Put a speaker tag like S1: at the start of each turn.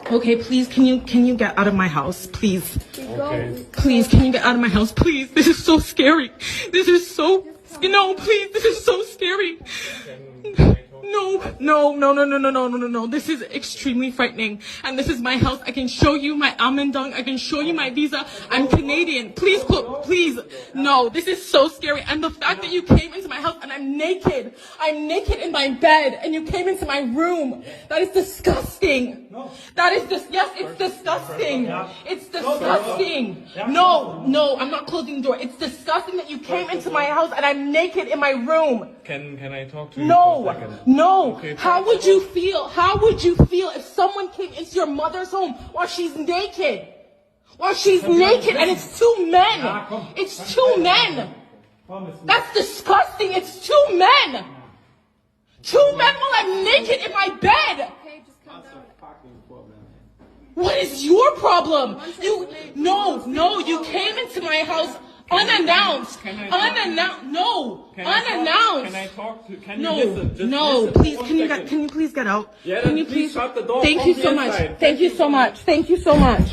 S1: Okay, please, can you get out of my house, please?
S2: Okay.
S1: Please, can you get out of my house, please? This is so scary. This is so, no, please, this is so scary. No. This is extremely frightening. And this is my house. I can show you my amendang. I can show you my visa. I'm Canadian. Please, please. No, this is so scary. And the fact that you came into my house and I'm naked in my bed, and you came into my room. That is disgusting. That is yes, it's disgusting. It's disgusting. No, I'm not closing the door. It's disgusting that you came into my house and I'm naked in my room.
S2: Can I talk to you for a second?
S1: No.
S2: Okay,
S1: How would you feel? How would you feel if someone came into your mother's home while she's naked? While she's naked and it's two men. It's two men. That's disgusting. It's two men. Two men while I'm naked in my bed. What is your problem? You came into my house unannounced. Unannounced.
S2: Can I talk to? Can you listen? Just listen.
S1: Please. Can you please get out?
S2: Yeah,
S1: can you
S2: please shut the door.
S1: Thank you so much. Thank you so much.